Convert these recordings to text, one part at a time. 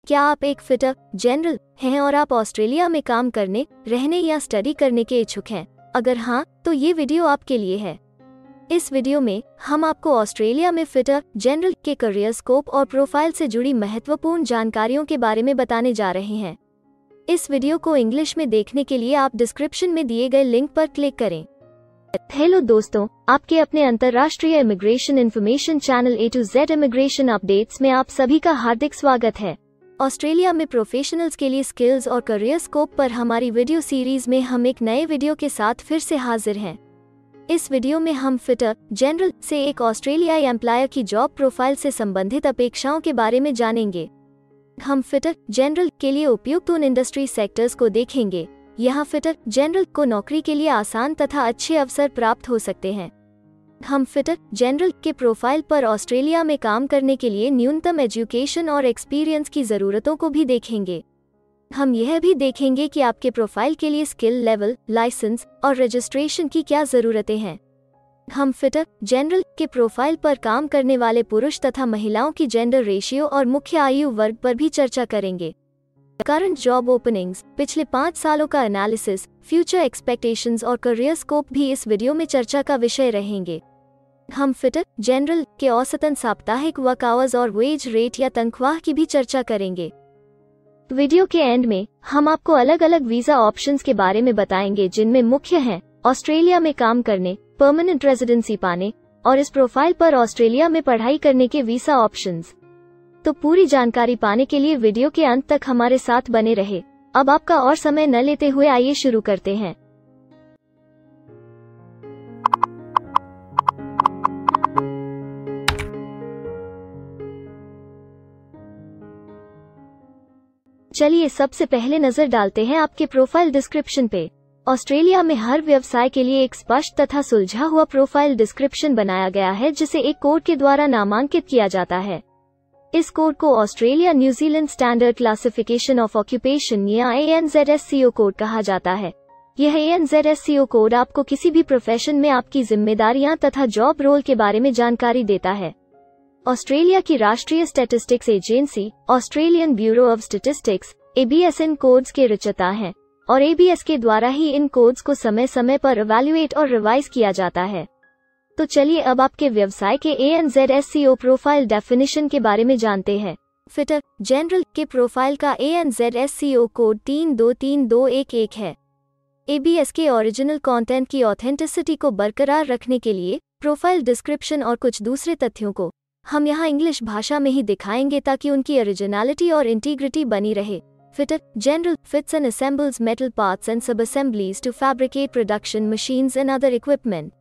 क्या आप एक फिटर जनरल हैं और आप ऑस्ट्रेलिया में काम करने, रहने या स्टडी करने के इच्छुक हैं? अगर हाँ, तो ये वीडियो आपके लिए है। इस वीडियो में हम आपको ऑस्ट्रेलिया में फिटर जनरल के करियर स्कोप और प्रोफाइल से जुड़ी महत्वपूर्ण जानकारियों के बारे में बताने जा रहे हैं। इस वीडियो को इंग्लिश में देखने के लिए आप डिस्क्रिप्शन में दिए गए लिंक पर क्लिक करें। हेलो दोस्तों, आपके अपने अंतर्राष्ट्रीय immigration information channel A to Z immigration updates में आप सभी का हार्दिक स्वागत है। ऑस्ट्रेलिया में प्रोफेशनल्स के लिए स्किल्स और करियर स्कोप पर हमारी वीडियो सीरीज में हम एक नए वीडियो के साथ फिर से हाजिर हैं। इस वीडियो में हम फिटर जनरल से एक ऑस्ट्रेलियाई एम्प्लॉयर की जॉब प्रोफाइल से संबंधित अपेक्षाओं के बारे में जानेंगे। हम फिटर जनरल के लिए उपयुक्त उन इंडस्ट्री सेक्टर्स को देखेंगे। यहाँ फिटर जनरल को नौकरी के लिए आसान तथा अच्छे अवसर प्राप्त हो सकते हैं। हम फिटर जनरल के प्रोफाइल पर ऑस्ट्रेलिया में काम करने के लिए न्यूनतम एजुकेशन और एक्सपीरियंस की ज़रूरतों को भी देखेंगे। हम यह भी देखेंगे कि आपके प्रोफाइल के लिए स्किल लेवल, लाइसेंस और रजिस्ट्रेशन की क्या ज़रूरतें हैं। हम फिटर जनरल के प्रोफाइल पर काम करने वाले पुरुष तथा महिलाओं की जेंडर रेशियो और मुख्य आयु वर्ग पर भी चर्चा करेंगे। करंट जॉब ओपनिंग्स, पिछले 5 सालों का एनालिसिस, फ्यूचर एक्सपेक्टेशंस और करियर स्कोप भी इस वीडियो में चर्चा का विषय रहेंगे। हम फिटर जनरल के औसतन साप्ताहिक वर्क आवर्स और वेज रेट या तनख्वाह की भी चर्चा करेंगे। वीडियो के एंड में हम आपको अलग अलग वीजा ऑप्शंस के बारे में बताएंगे, जिनमें मुख्य हैं ऑस्ट्रेलिया में काम करने, परमानेंट रेजिडेंसी पाने और इस प्रोफाइल पर ऑस्ट्रेलिया में पढ़ाई करने के वीजा ऑप्शंस। तो पूरी जानकारी पाने के लिए वीडियो के अंत तक हमारे साथ बने रहे। अब आपका और समय न लेते हुए आइए शुरू करते हैं। चलिए सबसे पहले नजर डालते हैं आपके प्रोफाइल डिस्क्रिप्शन पे। ऑस्ट्रेलिया में हर व्यवसाय के लिए एक स्पष्ट तथा सुलझा हुआ प्रोफाइल डिस्क्रिप्शन बनाया गया है, जिसे एक कोड के द्वारा नामांकित किया जाता है। इस कोड को Australia New Zealand standard classification of occupation या ANZSCO कोड कहा जाता है। यह ANZSCO कोड आपको किसी भी प्रोफेशन में आपकी जिम्मेदारियां तथा जॉब रोल के बारे में जानकारी देता है। ऑस्ट्रेलिया की राष्ट्रीय statistics agency Australian bureau of statistics ABS in codes के रचयिता हैं और ABS के द्वारा ही इन कोड्स को समय समय पर इवैल्यूएट और रिवाइज किया जाता है। तो चलिए अब आपके व्यवसाय के ANZSCO प्रोफाइल डेफिनेशन के बारे में जानते हैं। फिटर जनरल के प्रोफाइल का ANZSCO कोड 323211 है। ABS के ओरिजिनल कंटेंट की ऑथेंटिसिटी को बरकरार रखने के लिए प्रोफाइल डिस्क्रिप्शन और कुछ दूसरे तथ्यों को हम यहाँ इंग्लिश भाषा में ही दिखाएंगे, ताकि उनकी ओरिजिनलिटी और इंटीग्रिटी बनी रहे। Fitter general fits and assembles metal parts and sub assemblies to fabricate production machines and other equipment.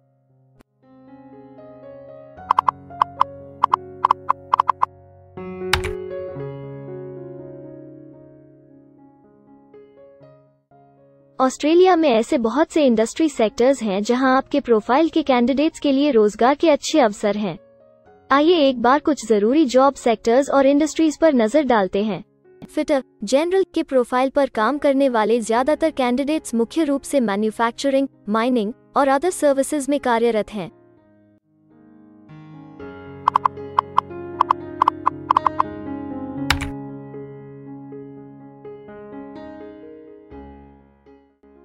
Australia में ऐसे बहुत से इंडस्ट्री सेक्टर्स हैं जहां आपके प्रोफाइल के कैंडिडेट्स के लिए रोजगार के अच्छे अवसर हैं। आइए एक बार कुछ जरूरी जॉब सेक्टर्स और इंडस्ट्रीज पर नजर डालते हैं। फिटर जनरल के प्रोफाइल पर काम करने वाले ज्यादातर कैंडिडेट्स मुख्य रूप से मैन्युफैक्चरिंग, माइनिंग और अदर सर्विसेज में कार्यरत हैं।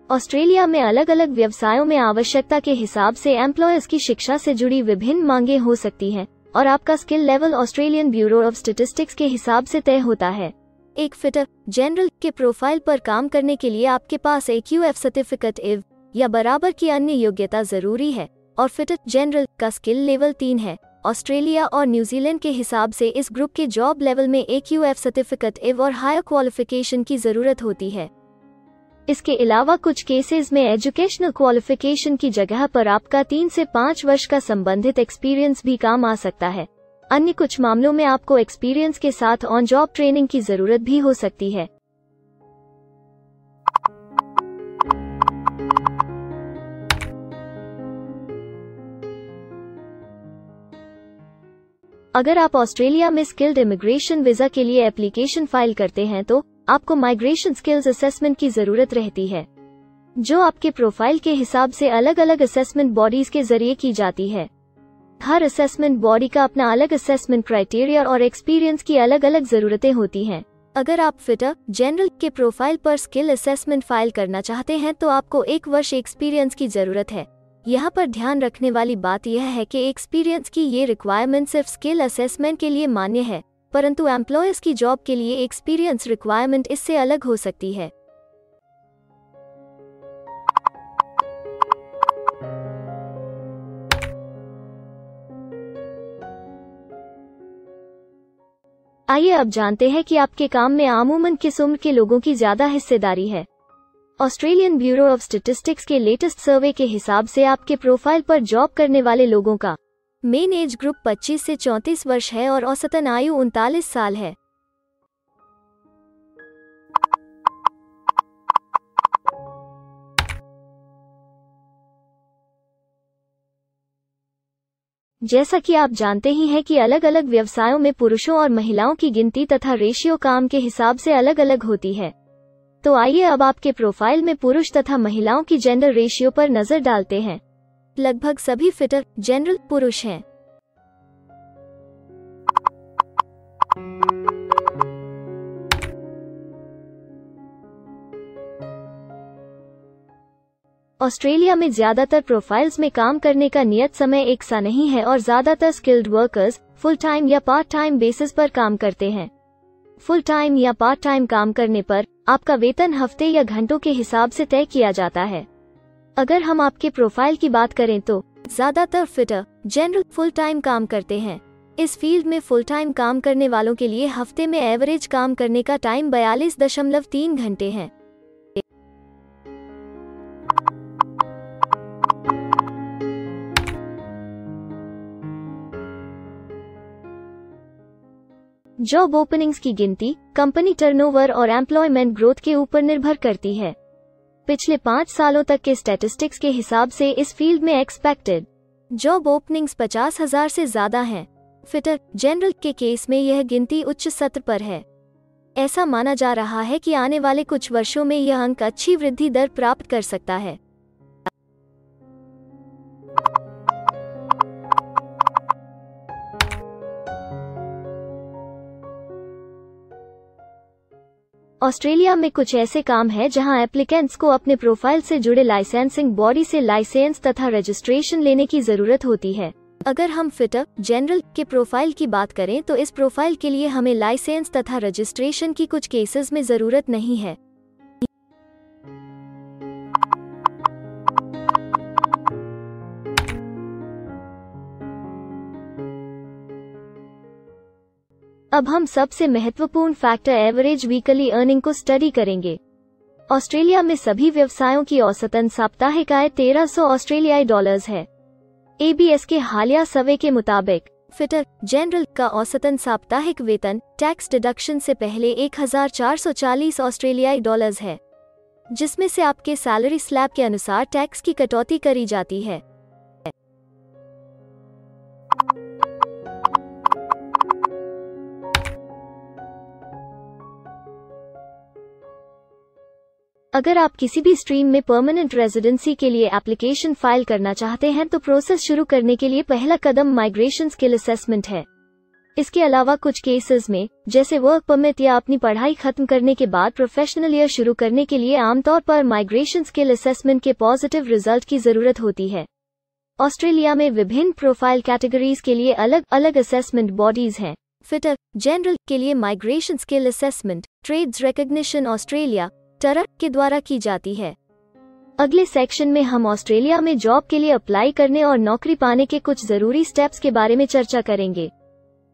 ऑस्ट्रेलिया में अलग अलग व्यवसायों में आवश्यकता के हिसाब से एम्प्लॉयर्स की शिक्षा से जुड़ी विभिन्न मांगें हो सकती हैं और आपका skill level Australian bureau of statistics के हिसाब से तय होता है। एक फिटर जनरल के प्रोफाइल पर काम करने के लिए आपके पास AQF सर्टिफिकेट IV या बराबर की अन्य योग्यता जरूरी है और फिटर जनरल का स्किल लेवल 3 है। ऑस्ट्रेलिया और न्यूजीलैंड के हिसाब से इस ग्रुप के जॉब लेवल में AQF सर्टिफिकेट IV और हायर क्वालिफिकेशन की जरूरत होती है। इसके अलावा कुछ केसेस में एजुकेशनल क्वालिफिकेशन की जगह पर आपका 3 से 5 वर्ष का संबंधित एक्सपीरियंस भी काम आ सकता है। अन्य कुछ मामलों में आपको एक्सपीरियंस के साथ ऑन जॉब ट्रेनिंग की जरूरत भी हो सकती है। अगर आप ऑस्ट्रेलिया में स्किल्ड इमिग्रेशन वीजा के लिए एप्लीकेशन फाइल करते हैं तो आपको माइग्रेशन स्किल्स असेसमेंट की जरूरत रहती है, जो आपके प्रोफाइल के हिसाब से अलग अलग असेसमेंट बॉडीज के जरिए की जाती है। हर असेसमेंट बॉडी का अपना अलग असेसमेंट क्राइटेरिया और एक्सपीरियंस की अलग अलग जरूरतें होती हैं। अगर आप फिटर जनरल के प्रोफाइल पर स्किल असेसमेंट फाइल करना चाहते हैं तो आपको 1 वर्ष एक्सपीरियंस की जरूरत है। यहाँ पर ध्यान रखने वाली बात यह है कि एक्सपीरियंस की ये रिक्वायरमेंट सिर्फ स्किल असेसमेंट के लिए मान्य है, परंतु एम्प्लॉयर्स की जॉब के लिए एक्सपीरियंस रिक्वायरमेंट इससे अलग हो सकती है। आइए अब जानते हैं कि आपके काम में अमूमन किस उम्र के लोगों की ज्यादा हिस्सेदारी है। ऑस्ट्रेलियन ब्यूरो ऑफ स्टैटिस्टिक्स के लेटेस्ट सर्वे के हिसाब से आपके प्रोफाइल पर जॉब करने वाले लोगों का मेन एज ग्रुप 25 से 34 वर्ष है और औसतन आयु 39 साल है। जैसा कि आप जानते ही हैं कि अलग अलग व्यवसायों में पुरुषों और महिलाओं की गिनती तथा रेशियो काम के हिसाब से अलग अलग होती है। तो आइए अब आपके प्रोफाइल में पुरुष तथा महिलाओं की जेंडर रेशियो पर नजर डालते हैं। लगभग सभी फिटर जनरल पुरुष हैं। ऑस्ट्रेलिया में ज्यादातर प्रोफाइल्स में काम करने का नियत समय एक सा नहीं है और ज्यादातर स्किल्ड वर्कर्स फुल टाइम या पार्ट टाइम बेसिस पर काम करते हैं। फुल टाइम या पार्ट टाइम काम करने पर आपका वेतन हफ्ते या घंटों के हिसाब से तय किया जाता है। अगर हम आपके प्रोफाइल की बात करें तो ज्यादातर फिटर जनरल फुल टाइम काम करते हैं। इस फील्ड में फुल टाइम काम करने वालों के लिए हफ्ते में एवरेज काम करने का टाइम 42.3 घंटे है। जॉब ओपनिंग्स की गिनती कंपनी टर्नओवर और एम्प्लॉयमेंट ग्रोथ के ऊपर निर्भर करती है। पिछले 5 सालों तक के स्टैटिस्टिक्स के हिसाब से इस फील्ड में एक्सपेक्टेड जॉब ओपनिंग्स 50,000 से ज्यादा हैं। फिटर जनरल के केस में यह गिनती उच्च सत्र पर है। ऐसा माना जा रहा है कि आने वाले कुछ वर्षों में यह अंक अच्छी वृद्धि दर प्राप्त कर सकता है। ऑस्ट्रेलिया में कुछ ऐसे काम हैं जहां एप्लीकेंट्स को अपने प्रोफाइल से जुड़े लाइसेंसिंग बॉडी से लाइसेंस तथा रजिस्ट्रेशन लेने की जरूरत होती है। अगर हम फिटर जनरल के प्रोफाइल की बात करें तो इस प्रोफाइल के लिए हमें लाइसेंस तथा रजिस्ट्रेशन की कुछ केसेस में जरूरत नहीं है। अब हम सबसे महत्वपूर्ण फैक्टर एवरेज वीकली अर्निंग को स्टडी करेंगे। ऑस्ट्रेलिया में सभी व्यवसायों की औसतन साप्ताहिक आय 1300 ऑस्ट्रेलियाई डॉलर्स है। ABS के हालिया सर्वे के मुताबिक फिटर जनरल का औसतन साप्ताहिक वेतन टैक्स डिडक्शन से पहले 1440 ऑस्ट्रेलियाई डॉलर्स है, जिसमें से आपके सैलरी स्लैब के अनुसार टैक्स की कटौती करी जाती है। अगर आप किसी भी स्ट्रीम में परमानेंट रेजिडेंसी के लिए एप्लीकेशन फाइल करना चाहते हैं तो प्रोसेस शुरू करने के लिए पहला कदम माइग्रेशन स्किल असेसमेंट है। इसके अलावा कुछ केसेस में जैसे वर्क परमिट या अपनी पढ़ाई खत्म करने के बाद प्रोफेशनल ईयर शुरू करने के लिए आमतौर पर माइग्रेशन स्किल असेसमेंट के पॉजिटिव रिजल्ट की जरूरत होती है। ऑस्ट्रेलिया में विभिन्न प्रोफाइल कैटेगरीज के लिए अलग अलग असेसमेंट बॉडीज हैं। फिटर जनरल के लिए migration skill assessment trades recognition Australia टरर के द्वारा की जाती है। अगले सेक्शन में हम ऑस्ट्रेलिया में जॉब के लिए अप्लाई करने और नौकरी पाने के कुछ जरूरी स्टेप्स के बारे में चर्चा करेंगे।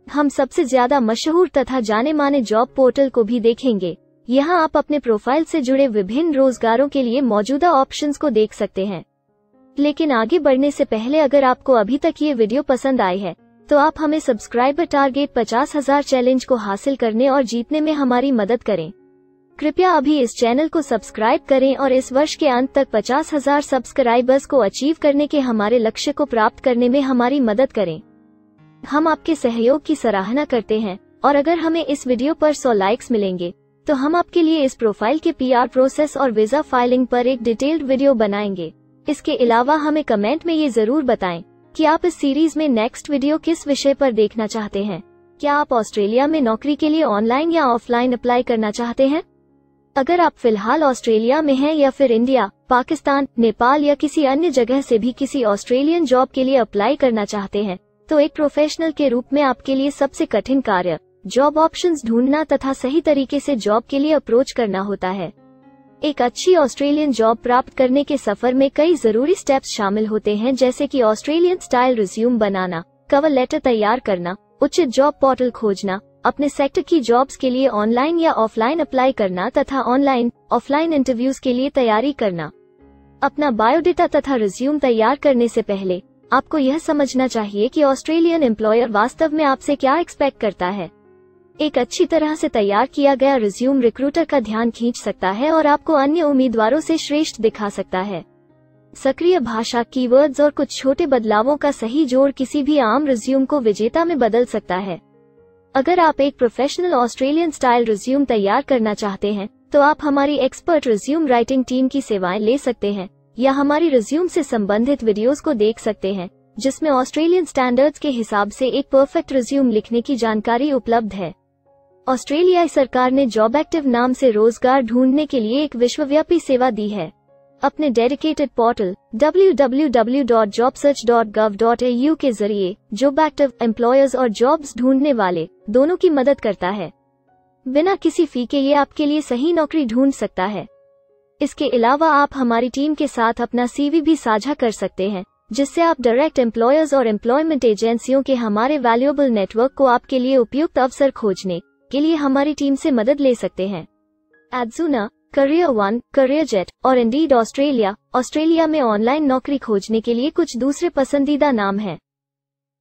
हम सबसे ज्यादा मशहूर तथा जाने माने जॉब पोर्टल को भी देखेंगे। यहाँ आप अपने प्रोफाइल से जुड़े विभिन्न रोजगारों के लिए मौजूदा ऑप्शंस को देख सकते हैं। लेकिन आगे बढ़ने से पहले अगर आपको अभी तक ये वीडियो पसंद आई है तो आप हमें सब्सक्राइबर टारगेट 50,000 चैलेंज को हासिल करने और जीतने में हमारी मदद करें। कृपया अभी इस चैनल को सब्सक्राइब करें और इस वर्ष के अंत तक 50,000 सब्सक्राइबर्स को अचीव करने के हमारे लक्ष्य को प्राप्त करने में हमारी मदद करें। हम आपके सहयोग की सराहना करते हैं और अगर हमें इस वीडियो पर 100 लाइक्स मिलेंगे तो हम आपके लिए इस प्रोफाइल के PR प्रोसेस और वीजा फाइलिंग पर एक डिटेल्ड वीडियो बनाएंगे। इसके अलावा हमें कमेंट में ये जरूर बताएं कि आप इस सीरीज में नेक्स्ट वीडियो किस विषय पर देखना चाहते हैं। क्या आप ऑस्ट्रेलिया में नौकरी के लिए ऑनलाइन या ऑफलाइन अप्लाई करना चाहते हैं? अगर आप फिलहाल ऑस्ट्रेलिया में हैं या फिर इंडिया, पाकिस्तान, नेपाल या किसी अन्य जगह से भी किसी ऑस्ट्रेलियन जॉब के लिए अप्लाई करना चाहते हैं, तो एक प्रोफेशनल के रूप में आपके लिए सबसे कठिन कार्य जॉब ऑप्शंस ढूंढना तथा सही तरीके से जॉब के लिए अप्रोच करना होता है। एक अच्छी ऑस्ट्रेलियन जॉब प्राप्त करने के सफर में कई जरूरी स्टेप्स शामिल होते हैं, जैसे कि ऑस्ट्रेलियन स्टाइल रिज्यूम बनाना, कवर लेटर तैयार करना, उचित जॉब पोर्टल खोजना, अपने सेक्टर की जॉब्स के लिए ऑनलाइन या ऑफलाइन अप्लाई करना तथा ऑनलाइन ऑफलाइन इंटरव्यूज के लिए तैयारी करना। अपना बायोडेटा तथा रिज्यूम तैयार करने से पहले आपको यह समझना चाहिए कि ऑस्ट्रेलियन एम्प्लॉयर वास्तव में आपसे क्या एक्सपेक्ट करता है। एक अच्छी तरह से तैयार किया गया रिज्यूम रिक्रूटर का ध्यान खींच सकता है और आपको अन्य उम्मीदवारों से श्रेष्ठ दिखा सकता है। सक्रिय भाषा, कीवर्ड्स और कुछ छोटे बदलावों का सही जोड़ किसी भी आम रिज्यूम को विजेता में बदल सकता है। अगर आप एक प्रोफेशनल ऑस्ट्रेलियन स्टाइल रिज्यूम तैयार करना चाहते हैं, तो आप हमारी एक्सपर्ट रिज्यूम राइटिंग टीम की सेवाएं ले सकते हैं या हमारी रिज्यूम से संबंधित वीडियोस को देख सकते हैं, जिसमें ऑस्ट्रेलियन स्टैंडर्ड्स के हिसाब से एक परफेक्ट रिज्यूम लिखने की जानकारी उपलब्ध है। ऑस्ट्रेलियाई सरकार ने जॉब एक्टिव नाम से रोजगार ढूंढने के लिए एक विश्वव्यापी सेवा दी है। अपने डेडिकेटेड पोर्टल www.jobsearch.gov.au के जरिए जॉब एक्टिव एम्प्लॉयर्स और जॉब्स ढूंढने वाले दोनों की मदद करता है। बिना किसी फी के ये आपके लिए सही नौकरी ढूंढ सकता है। इसके अलावा आप हमारी टीम के साथ अपना CV भी साझा कर सकते हैं, जिससे आप डायरेक्ट एम्प्लॉयर्स और एम्प्लॉयमेंट एजेंसियों के हमारे वैल्यूएबल नेटवर्क को आपके लिए उपयुक्त अवसर खोजने के लिए हमारी टीम से मदद ले सकते हैं। एडजूना, करियर वन, करियर जेट और इंडीड ऑस्ट्रेलिया में ऑनलाइन नौकरी खोजने के लिए कुछ दूसरे पसंदीदा नाम हैं।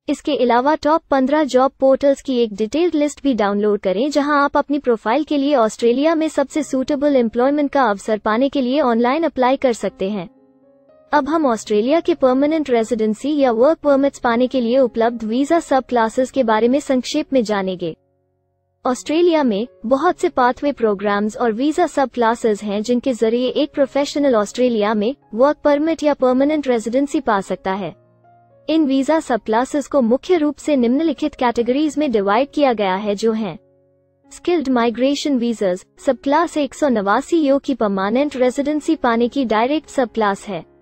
इसके अलावा टॉप 15 जॉब पोर्टल्स की एक डिटेल्ड लिस्ट भी डाउनलोड करें, जहां आप अपनी प्रोफाइल के लिए ऑस्ट्रेलिया में सबसे सूटेबल एम्प्लॉयमेंट का अवसर पाने के लिए ऑनलाइन अप्लाई कर सकते हैं। अब हम ऑस्ट्रेलिया के परमानेंट रेजिडेंसी या वर्क परमिट्स पाने के लिए उपलब्ध वीजा सब क्लासेस के बारे में संक्षेप में जानेंगे। ऑस्ट्रेलिया में बहुत से पाथवे प्रोग्राम्स और वीजा सब क्लासेस हैं, जिनके जरिए एक प्रोफेशनल ऑस्ट्रेलिया में वर्क परमिट या परमानेंट रेजिडेंसी पा सकता है। इन वीजा सब क्लासेस को मुख्य रूप से निम्नलिखित कैटेगरीज में डिवाइड किया गया है, जो हैं स्किल्ड माइग्रेशन वीजास सब क्लास 189 यो की परमानेंट रेजिडेंसी पाने की डायरेक्ट सब क्लास है।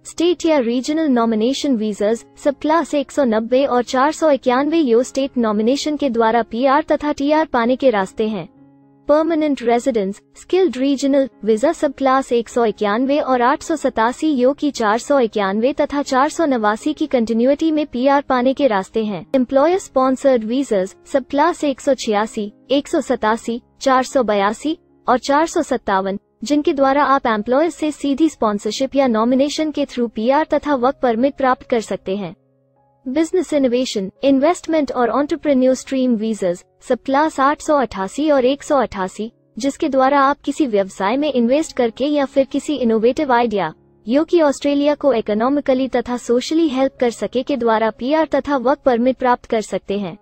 स्टेट या रीजनल नॉमिनेशन वीजास सब क्लास 190 और 491 यो स्टेट नॉमिनेशन के द्वारा PR तथा TR पाने के रास्ते हैं। Permanent residence skilled regional visa सब क्लास 191 और 887 यो की 491 तथा 489 की कंटिन्यूटी में PR पाने के रास्ते हैं। एम्प्लॉयर स्पॉन्सर्ड वीजास सब क्लास 186, 187, 482 और 457, जिनके द्वारा आप एम्प्लॉयर से सीधी स्पॉन्सरशिप या नॉमिनेशन के थ्रू PR तथा वर्क परमिट प्राप्त कर सकते हैं। बिजनेस इनोवेशन, इन्वेस्टमेंट और एंटरप्रेन्योर स्ट्रीम वीजास सब क्लास 888 और 188, जिसके द्वारा आप किसी व्यवसाय में इन्वेस्ट करके या फिर किसी इनोवेटिव आइडिया यो कि ऑस्ट्रेलिया को इकोनॉमिकली तथा सोशली हेल्प कर सके के द्वारा PR तथा वर्क परमिट प्राप्त कर सकते हैं।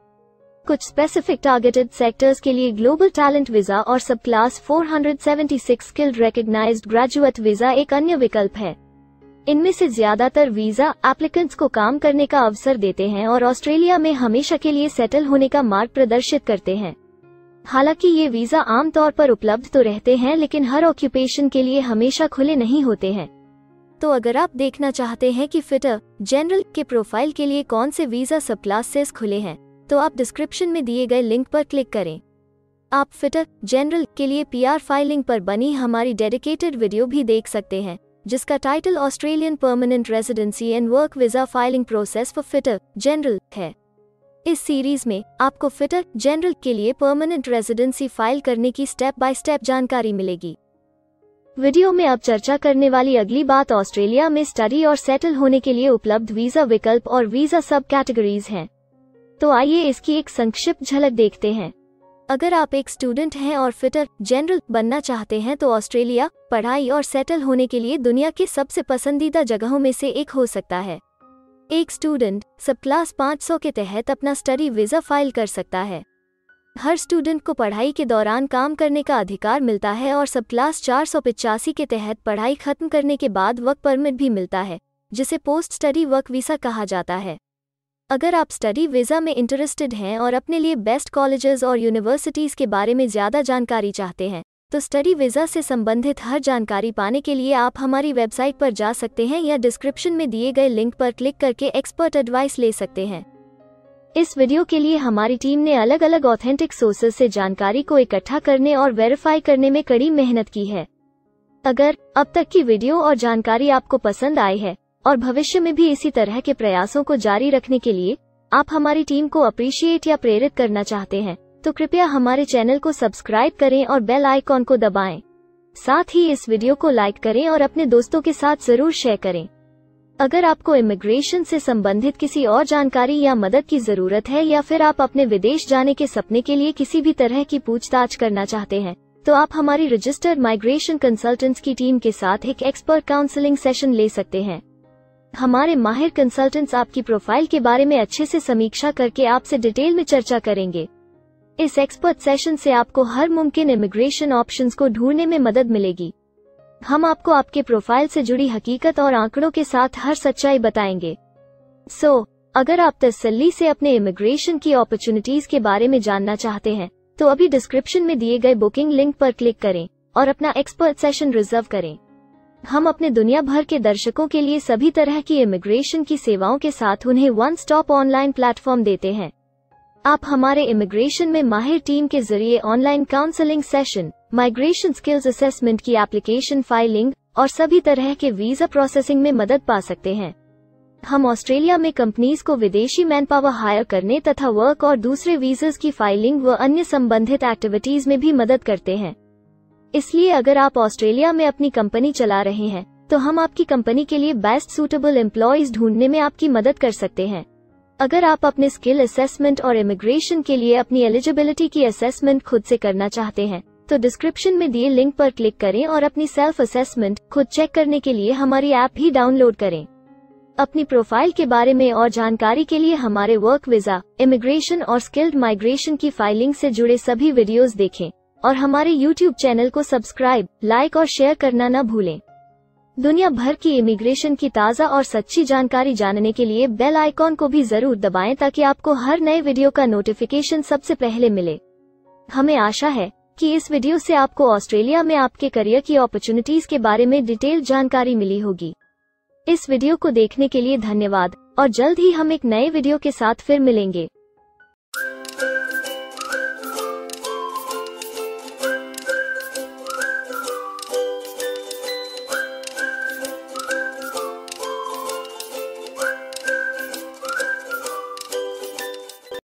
कुछ स्पेसिफिक टारगेटेड सेक्टर्स के लिए ग्लोबल टैलेंट वीजा और subclass 476 skilled recognised graduate visa एक अन्य विकल्प है। इनमें से ज्यादातर वीजा एप्लीकेंट्स को काम करने का अवसर देते हैं और ऑस्ट्रेलिया में हमेशा के लिए सेटल होने का मार्ग प्रदर्शित करते हैं। हालांकि ये वीजा आमतौर पर उपलब्ध तो रहते हैं, लेकिन हर ऑक्यूपेशन के लिए हमेशा खुले नहीं होते हैं। तो अगर आप देखना चाहते हैं कि फिटर जनरल के प्रोफाइल के लिए कौन से वीजा सब क्लासेस खुले हैं, तो आप डिस्क्रिप्शन में दिए गए लिंक पर क्लिक करें। आप फिटर जनरल के लिए PR फाइलिंग पर बनी हमारी डेडिकेटेड वीडियो भी देख सकते हैं, जिसका title Australian permanent residency and work visa filing process for fitter general है। इस सीरीज में आपको फिटर जनरल के लिए परमानेंट रेजिडेंसी फाइल करने की स्टेप बाय स्टेप जानकारी मिलेगी। वीडियो में अब चर्चा करने वाली अगली बात ऑस्ट्रेलिया में स्टडी और सेटल होने के लिए उपलब्ध वीजा विकल्प और वीजा सब कैटेगरीज हैं। तो आइए इसकी एक संक्षिप्त झलक देखते हैं। अगर आप एक स्टूडेंट हैं और फिटर जनरल बनना चाहते हैं, तो ऑस्ट्रेलिया पढ़ाई और सेटल होने के लिए दुनिया के सबसे पसंदीदा जगहों में से एक हो सकता है। एक स्टूडेंट सब क्लास 500 के तहत अपना स्टडी वीजा फाइल कर सकता है। हर स्टूडेंट को पढ़ाई के दौरान काम करने का अधिकार मिलता है और सब क्लास 485 के तहत पढ़ाई खत्म करने के बाद वर्क परमिट भी मिलता है, जिसे पोस्ट स्टडी वर्क वीसा कहा जाता है। अगर आप स्टडी वीज़ा में इंटरेस्टेड हैं और अपने लिए बेस्ट कॉलेजेस और यूनिवर्सिटीज़ के बारे में ज़्यादा जानकारी चाहते हैं, तो स्टडी वीज़ा से संबंधित हर जानकारी पाने के लिए आप हमारी वेबसाइट पर जा सकते हैं या डिस्क्रिप्शन में दिए गए लिंक पर क्लिक करके एक्सपर्ट एडवाइस ले सकते हैं। इस वीडियो के लिए हमारी टीम ने अलग अलग ऑथेंटिक सोर्सेज से जानकारी को इकट्ठा करने और वेरीफाई करने में कड़ी मेहनत की है। अगर अब तक की वीडियो और जानकारी आपको पसंद आई है और भविष्य में भी इसी तरह के प्रयासों को जारी रखने के लिए आप हमारी टीम को अप्रिशिएट या प्रेरित करना चाहते हैं, तो कृपया हमारे चैनल को सब्सक्राइब करें और बेल आइकॉन को दबाएं। साथ ही इस वीडियो को लाइक करें और अपने दोस्तों के साथ जरूर शेयर करें। अगर आपको इमिग्रेशन से संबंधित किसी और जानकारी या मदद की जरूरत है या फिर आप अपने विदेश जाने के सपने के लिए किसी भी तरह की पूछताछ करना चाहते हैं, तो आप हमारी रजिस्टर्ड माइग्रेशन कंसल्टेंट्स की टीम के साथ एक एक्सपर्ट काउंसलिंग सेशन ले सकते हैं। हमारे माहिर कंसल्टेंट्स आपकी प्रोफाइल के बारे में अच्छे से समीक्षा करके आपसे डिटेल में चर्चा करेंगे। इस एक्सपर्ट सेशन से आपको हर मुमकिन इमिग्रेशन ऑप्शंस को ढूंढने में मदद मिलेगी। हम आपको आपके प्रोफाइल से जुड़ी हकीकत और आंकड़ों के साथ हर सच्चाई बताएंगे। अगर आप तसल्ली से अपने इमिग्रेशन की अपॉर्चुनिटीज के बारे में जानना चाहते हैं, तो अभी डिस्क्रिप्शन में दिए गए बुकिंग लिंक पर क्लिक करें और अपना एक्सपर्ट सेशन रिजर्व करें। हम अपने दुनिया भर के दर्शकों के लिए सभी तरह की इमिग्रेशन की सेवाओं के साथ उन्हें वन स्टॉप ऑनलाइन प्लेटफॉर्म देते हैं। आप हमारे इमिग्रेशन में माहिर टीम के जरिए online counselling session, migration skills assessment की एप्लीकेशन फाइलिंग और सभी तरह के वीजा प्रोसेसिंग में मदद पा सकते हैं। हम ऑस्ट्रेलिया में कंपनीज को विदेशी मैन पावर हायर करने तथा वर्क और दूसरे वीजास की फाइलिंग व अन्य संबंधित एक्टिविटीज में भी मदद करते हैं। इसलिए अगर आप ऑस्ट्रेलिया में अपनी कंपनी चला रहे हैं, तो हम आपकी कंपनी के लिए बेस्ट सूटेबल एम्प्लॉयज ढूंढने में आपकी मदद कर सकते हैं। अगर आप अपने स्किल असेसमेंट और इमिग्रेशन के लिए अपनी एलिजिबिलिटी की असेसमेंट खुद से करना चाहते हैं, तो डिस्क्रिप्शन में दिए लिंक पर क्लिक करें और अपनी सेल्फ असेसमेंट खुद चेक करने के लिए हमारी ऐप भी डाउनलोड करें। अपनी प्रोफाइल के बारे में और जानकारी के लिए हमारे वर्क वीजा, इमिग्रेशन और स्किल्ड माइग्रेशन की फाइलिंग से जुड़े सभी वीडियोस देखें और हमारे YouTube चैनल को सब्सक्राइब, लाइक और शेयर करना न भूलें। दुनिया भर की इमिग्रेशन की ताज़ा और सच्ची जानकारी जानने के लिए बेल आइकॉन को भी जरूर दबाएं ताकि आपको हर नए वीडियो का नोटिफिकेशन सबसे पहले मिले। हमें आशा है कि इस वीडियो से आपको ऑस्ट्रेलिया में आपके करियर की अपॉर्चुनिटीज के बारे में डिटेल जानकारी मिली होगी। इस वीडियो को देखने के लिए धन्यवाद और जल्द ही हम एक नए वीडियो के साथ फिर मिलेंगे।